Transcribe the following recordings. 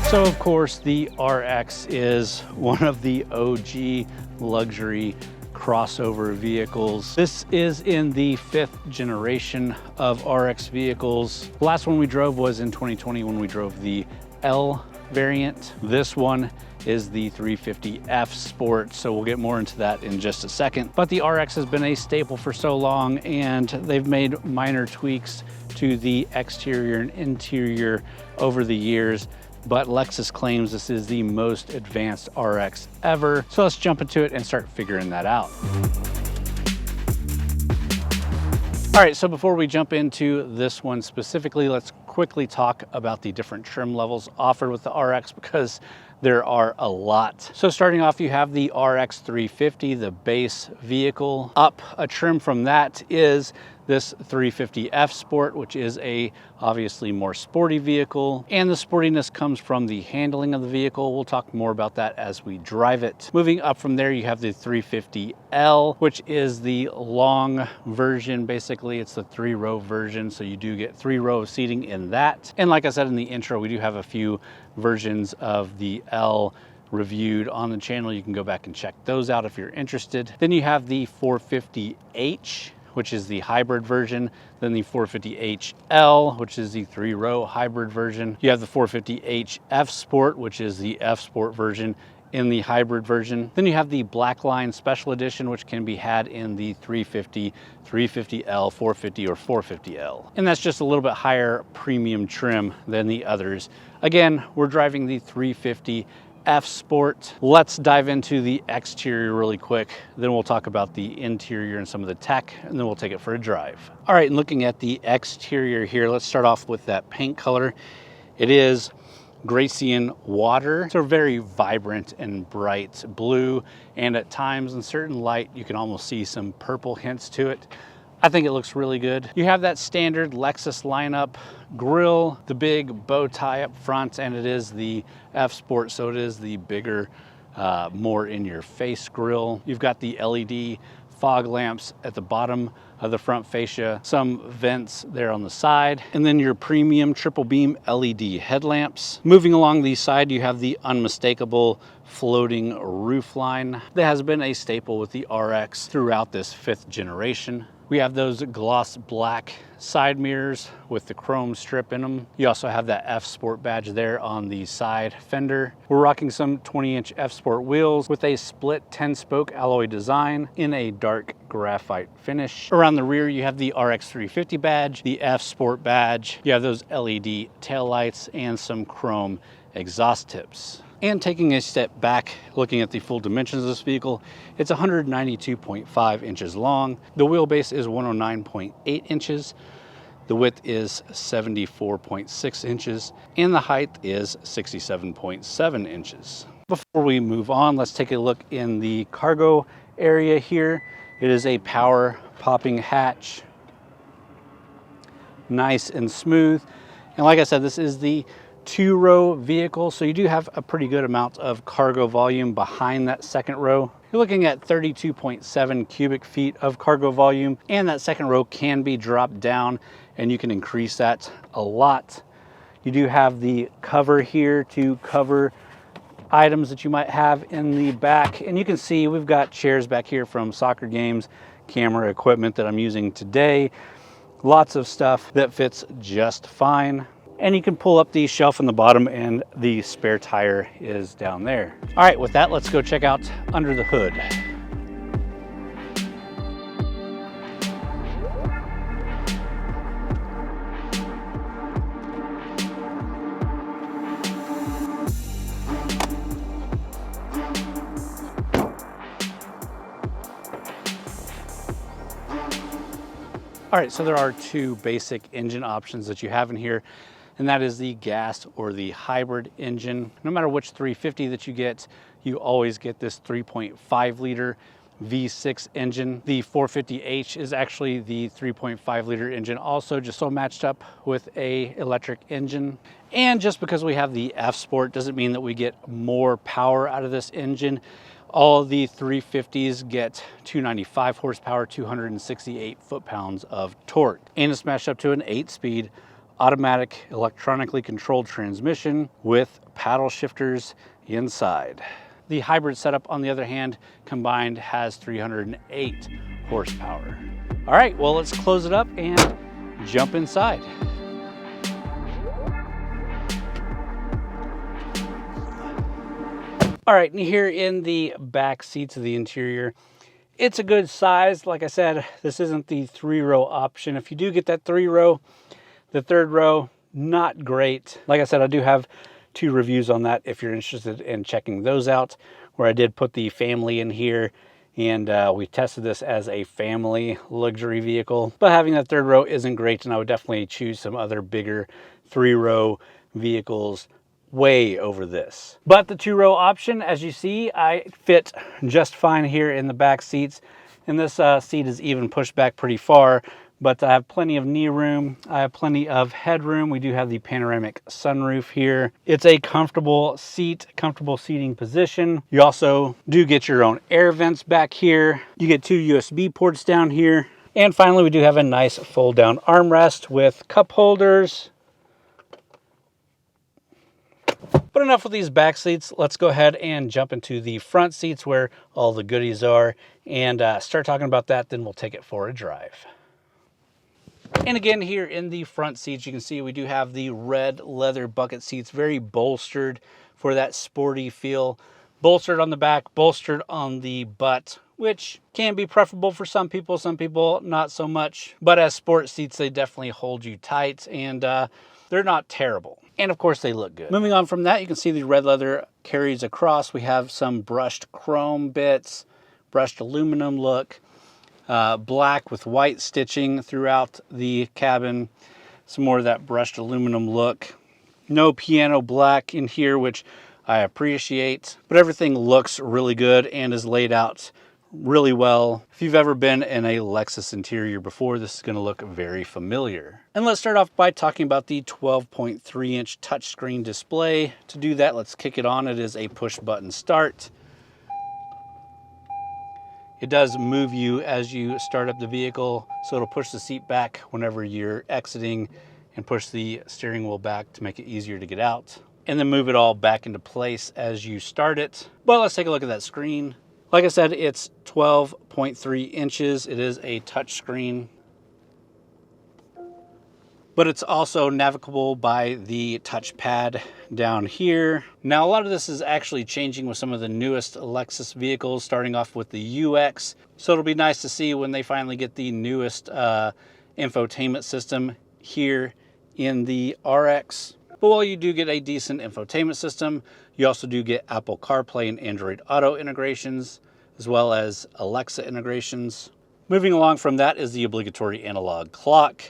So of course the RX is one of the OG luxury crossover vehicles. This is in the 5th generation of RX vehicles. The last one we drove was in 2020 when we drove the L variant. This one is the 350F Sport, so we'll get more into that in just a second. But the RX has been a staple for so long, and they've made minor tweaks to the exterior and interior over the years, but Lexus claims this is the most advanced RX ever. So let's jump into it and start figuring that out. All right, so before we jump into this one specifically, let's quickly talk about the different trim levels offered with the RX, because there are a lot. So starting off, you have the RX 350, the base vehicle. Up a trim from that is this 350F Sport, which is a obviously more sporty vehicle. And the sportiness comes from the handling of the vehicle. We'll talk more about that as we drive it. Moving up from there, you have the 350L, which is the long version. Basically, it's the 3-row version. So you do get 3 rows of seating in that. And like I said in the intro, we do have a few versions of the L reviewed on the channel. You can go back and check those out if you're interested. Then you have the 450H, which is the hybrid version. Then the 450HL, which is the 3-row hybrid version. You have the 450HF Sport, which is the F Sport version in the hybrid version. Then you have the Black Line Special Edition, which can be had in the 350, 350L, 450, or 450L. And that's just a little bit higher premium trim than the others. Again, we're driving the 350 F Sport. Let's dive into the exterior really quick. Then we'll talk about the interior and some of the tech, and then we'll take it for a drive. All right, and looking at the exterior here, let's start off with that paint color. It is Gracian water. So very vibrant and bright blue, and at times in certain light, you can almost see some purple hints to it. I think it looks really good. You have that standard Lexus lineup grille, the big bow tie up front, and it is the F Sport, so it is the bigger, more in your face grille. You've got the LED fog lamps at the bottom of the front fascia, some vents there on the side, and then your premium triple beam LED headlamps. Moving along the side, you have the unmistakable floating roof line that has been a staple with the RX throughout this 5th generation. We have those gloss black side mirrors with the chrome strip in them. You also have that F Sport badge there on the side fender. We're rocking some 20-inch F Sport wheels with a split 10-spoke alloy design in a dark graphite finish. Around the rear, you have the RX 350 badge, the F Sport badge. You have those LED taillights and some chrome exhaust tips. And taking a step back, looking at the full dimensions of this vehicle, it's 192.5 inches long. The wheelbase is 109.8 inches. The width is 74.6 inches, and the height is 67.7 inches. Before we move on, let's take a look in the cargo area here. It is a power popping hatch, nice and smooth. And like I said, this is the 2-row vehicle, so you do have a pretty good amount of cargo volume behind that second row. You're looking at 32.7 cubic feet of cargo volume, and that second row can be dropped down, and you can increase that a lot. You do have the cover here to cover items that you might have in the back, and you can see we've got chairs back here from soccer games, camera equipment that I'm using today. Lots of stuff that fits just fine. And you can pull up the shelf in the bottom, and the spare tire is down there. All right, with that, let's go check out under the hood. All right, so there are 2 basic engine options that you have in here, and that is the gas or the hybrid engine. No matter which 350 that you get, you always get this 3.5 liter V6 engine. The 450H is actually the 3.5 liter engine, also just so matched up with a electric engine. And just because we have the F Sport doesn't mean that we get more power out of this engine. All of the 350s get 295 horsepower, 268 foot-pounds of torque, and it's matched up to an 8-speed automatic electronically controlled transmission with paddle shifters inside. The hybrid setup, on the other hand, combined has 308 horsepower. All right, well, let's close it up and jump inside. All right, and here in the back seats of the interior, it's a good size. Like I said, this isn't the 3-row option. If you do get that 3-row, the 3rd row, not great. Like I said, I do have 2 reviews on that if you're interested in checking those out, where I did put the family in here, and we tested this as a family luxury vehicle. But having that 3rd row isn't great, and I would definitely choose some other bigger 3-row vehicles way over this. But the 2-row option, as you see, I fit just fine here in the back seats, and this seat is even pushed back pretty far, but I have plenty of knee room. I have plenty of headroom. We do have the panoramic sunroof here. It's a comfortable seat, comfortable seating position. You also do get your own air vents back here. You get 2 USB ports down here. And finally, we do have a nice fold down armrest with cup holders. But enough with these back seats. Let's go ahead and jump into the front seats where all the goodies are and start talking about that. Then we'll take it for a drive. And again, here in the front seats, you can see we do have the red leather bucket seats, very bolstered for that sporty feel. Bolstered on the back, bolstered on the butt, which can be preferable for some people not so much. But as sport seats, they definitely hold you tight, and they're not terrible. And of course, they look good. Moving on from that, you can see the red leather carries across. We have some brushed chrome bits, brushed aluminum look, black with white stitching throughout the cabin. Some more of that brushed aluminum look. No piano black in here, which I appreciate, but everything looks really good and is laid out really well. If you've ever been in a Lexus interior before, this is going to look very familiar. And let's start off by talking about the 12.3-inch touchscreen display. To do that, let's kick it on. It is a push button start. It does move you as you start up the vehicle, so it'll push the seat back whenever you're exiting and push the steering wheel back to make it easier to get out, and then move it all back into place as you start it. But let's take a look at that screen. Like I said, it's 12.3 inches. It is a touch screen, but it's also navigable by the touchpad down here. Now, a lot of this is actually changing with some of the newest Lexus vehicles, starting off with the UX. So it'll be nice to see when they finally get the newest infotainment system here in the RX. But while you do get a decent infotainment system, you also do get Apple CarPlay and Android Auto integrations, as well as Alexa integrations. Moving along from that is the obligatory analog clock.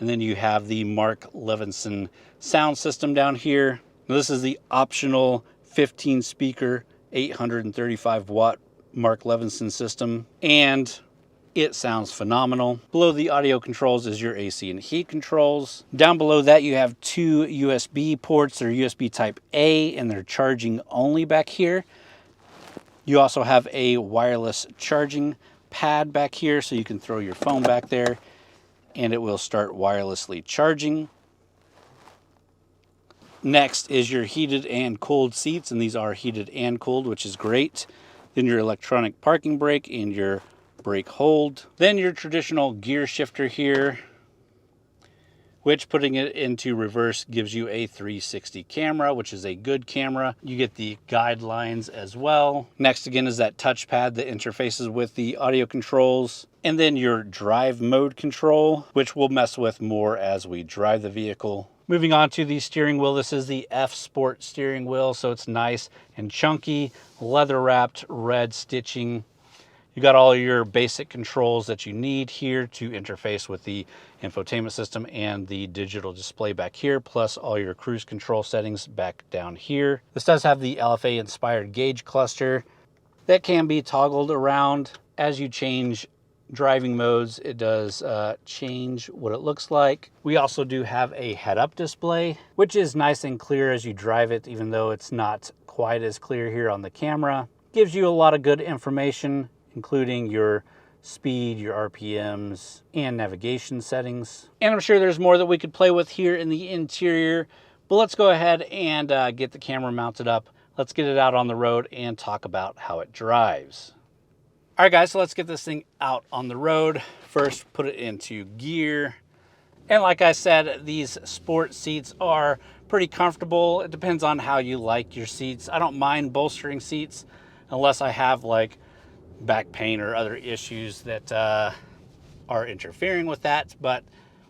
And then you have the Mark Levinson sound system down here. Now, this is the optional 15 speaker, 835 watt Mark Levinson system. And it sounds phenomenal. Below the audio controls is your AC and heat controls. Down below that, you have 2 USB ports. They're USB type A, and they're charging only back here. You also have a wireless charging pad back here, so you can throw your phone back there and it will start wirelessly charging. Next is your heated and cooled seats, and these are heated and cooled, which is great. Then your electronic parking brake and your brake hold. Then your traditional gear shifter here, which, putting it into reverse, gives you a 360 camera, which is a good camera. You get the guidelines as well. Next again is that touchpad that interfaces with the audio controls. And then your drive mode control, which we'll mess with more as we drive the vehicle. Moving on to the steering wheel, this is the F Sport steering wheel, so it's nice and chunky, leather wrapped, red stitching. You got all your basic controls that you need here to interface with the infotainment system and the digital display back here, plus all your cruise control settings back down here. This does have the LFA inspired gauge cluster that can be toggled around as you change driving modes. It does change what it looks like. We also do have a head-up display, which is nice and clear as you drive it, even though it's not quite as clear here on the camera. Gives you a lot of good information, including your speed, your RPMs, and navigation settings. And I'm sure there's more that we could play with here in the interior, but let's go ahead and get the camera mounted up. Let's get it out on the road and talk about how it drives. All right, guys, so let's get this thing out on the road. First, put it into gear. And like I said, these sport seats are pretty comfortable. It depends on how you like your seats. I don't mind bolstering seats unless I have like back pain or other issues that are interfering with that, but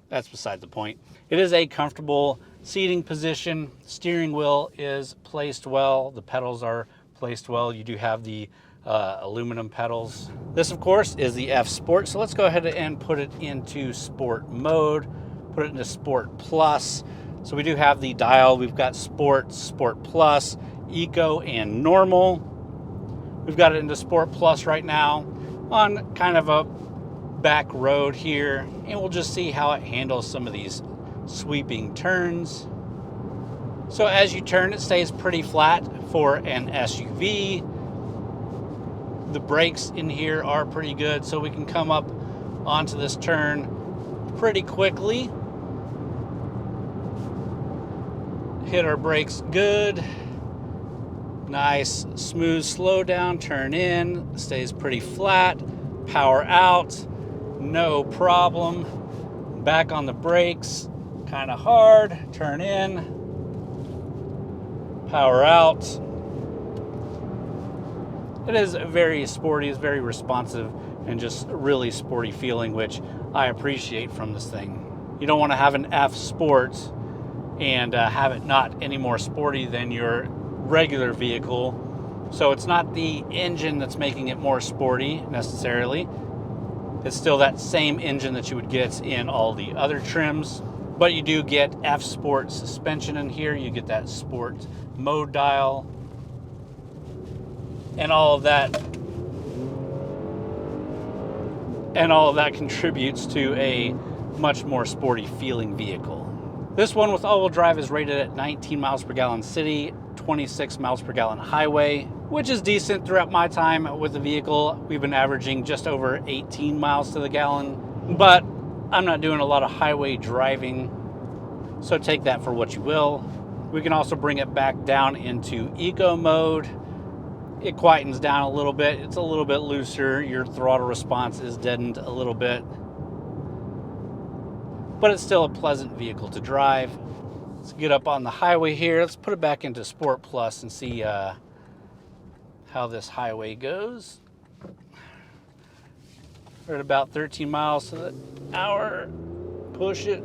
that's beside the point. It is a comfortable seating position. Steering wheel is placed well. The pedals are placed well. You do have the aluminum pedals. This, of course, is the F Sport. So let's go ahead and put it into sport mode, put it into Sport Plus. So we do have the dial. We've got Sport, Sport Plus, Eco, and Normal. We've got it into Sport Plus right now on kind of a back road here, and we'll just see how it handles some of these sweeping turns. So as you turn, it stays pretty flat for an SUV. The brakes in here are pretty good, so we can come up onto this turn pretty quickly. Hit our brakes good. Nice, smooth slow down, turn in, stays pretty flat. Power out, no problem. Back on the brakes, kind of hard, turn in, power out. It is very sporty, it's very responsive, and just really sporty feeling, which I appreciate from this thing. You don't want to have an F Sport and have it not any more sporty than your regular vehicle. So it's not the engine that's making it more sporty necessarily. It's still that same engine that you would get in all the other trims, but you do get F Sport suspension in here. You get that sport mode dial and all of that. And all of that contributes to a much more sporty feeling vehicle. This one with all-wheel drive is rated at 19 miles per gallon city, 26 miles per gallon highway, which is decent. Throughout my time with the vehicle, we've been averaging just over 18 miles to the gallon, but I'm not doing a lot of highway driving, so take that for what you will. We can also bring it back down into eco mode. It quietens down a little bit. It's a little bit looser. Your throttle response is deadened a little bit, but it's still a pleasant vehicle to drive. Let's get up on the highway here. Let's put it back into Sport Plus and see how this highway goes. We're at about 13 miles to the hour. Push it.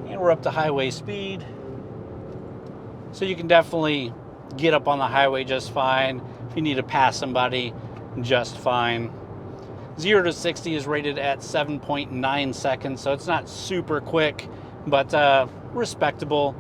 And we're up to highway speed. So you can definitely get up on the highway just fine. If you need to pass somebody, just fine. 0 to 60 is rated at 7.9 seconds, so it's not super quick, but respectable.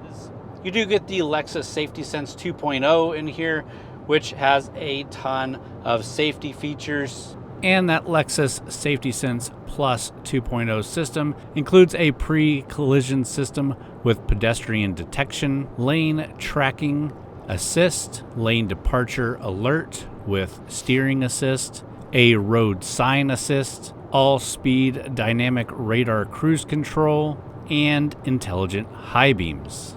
You do get the Lexus Safety Sense 2.0 in here, which has a ton of safety features. And that Lexus Safety Sense Plus 2.0 system includes a pre-collision system with pedestrian detection, lane tracking assist, lane departure alert with steering assist, a road sign assist, all-speed dynamic radar cruise control, and intelligent high beams.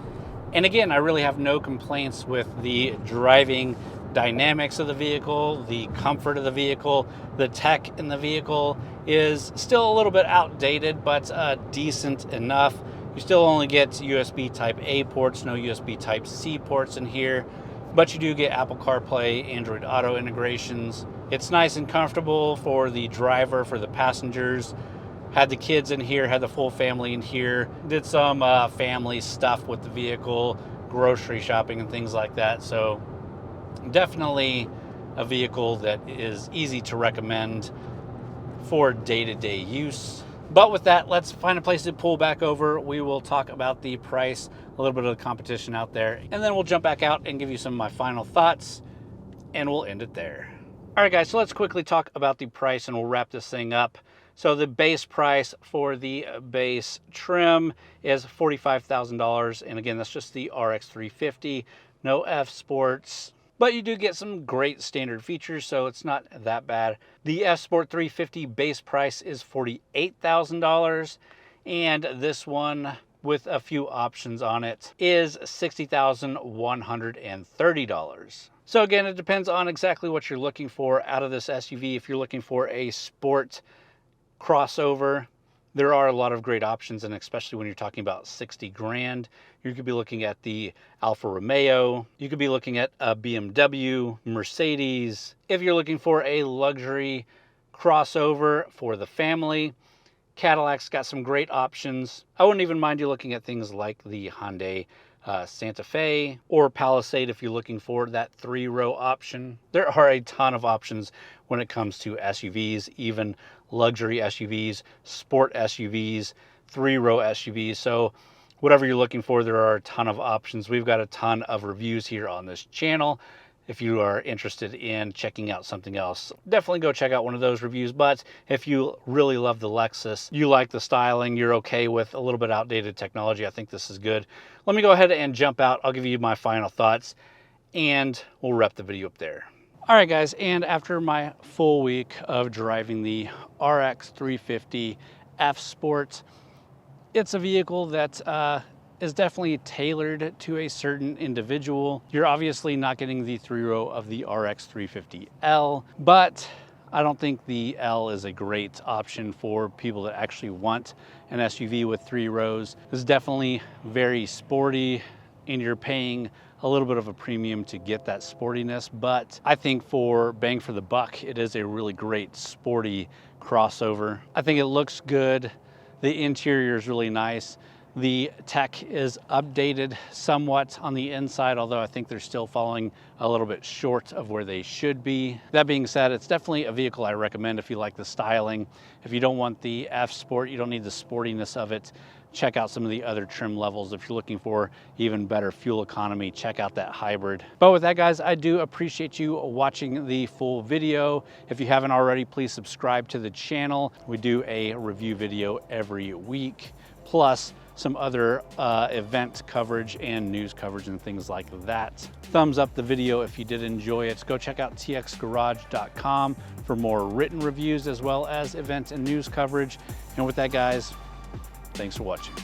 And again, I really have no complaints with the driving dynamics of the vehicle, the comfort of the vehicle. The tech in the vehicle is still a little bit outdated, but decent enough. You still only get USB Type A ports, no USB Type C ports in here, but you do get Apple CarPlay, Android Auto integrations. It's nice and comfortable for the driver, for the passengers. Had the kids in here, had the full family in here. Did some family stuff with the vehicle, grocery shopping and things like that. So definitely a vehicle that is easy to recommend for day-to-day use. But with that, let's find a place to pull back over. We will talk about the price, a little bit of the competition out there, and then we'll jump back out and give you some of my final thoughts, and we'll end it there. All right, guys, so let's quickly talk about the price, and we'll wrap this thing up. So the base price for the base trim is $45,000. And again, that's just the RX 350, no F Sports, but you do get some great standard features, so it's not that bad. The F Sport 350 base price is $48,000, and this one with a few options on it is $60,130. So again, it depends on exactly what you're looking for out of this SUV. If you're looking for a sport crossover, there are a lot of great options, and especially when you're talking about 60 grand, you could be looking at the Alfa Romeo, you could be looking at a BMW, Mercedes. If you're looking for a luxury crossover for the family, Cadillac's got some great options. I wouldn't even mind you looking at things like the Hyundai Santa Fe or Palisade if you're looking for that 3-row option. There are a ton of options when it comes to SUVs, even luxury SUVs, sport SUVs, 3-row SUVs. So whatever you're looking for, there are a ton of options. We've got a ton of reviews here on this channel. If you are interested in checking out something else, definitely go check out one of those reviews. But if you really love the Lexus, you like the styling, you're okay with a little bit outdated technology, I think this is good. Let me go ahead and jump out. I'll give you my final thoughts and we'll wrap the video up there. All right, guys, and after my full week of driving the RX 350 F Sport, it's a vehicle that is definitely tailored to a certain individual. You're obviously not getting the 3-row of the RX 350L, but I don't think the L is a great option for people that actually want an SUV with 3 rows. It's definitely very sporty, and you're paying a little bit of a premium to get that sportiness, but I think for bang for the buck, it is a really great sporty crossover. I think it looks good. The interior is really nice. The tech is updated somewhat on the inside, although I think they're still falling a little bit short of where they should be. That being said, it's definitely a vehicle I recommend if you like the styling. If you don't want the F Sport, you don't need the sportiness of it, check out some of the other trim levels. If you're looking for even better fuel economy, check out that hybrid. But with that, guys, I do appreciate you watching the full video. If you haven't already, please subscribe to the channel. We do a review video every week, plus some other event coverage and news coverage and things like that. Thumbs up the video if you did enjoy it. Go check out TXGARAGE.com for more written reviews as well as event and news coverage. And with that, guys, thanks for watching.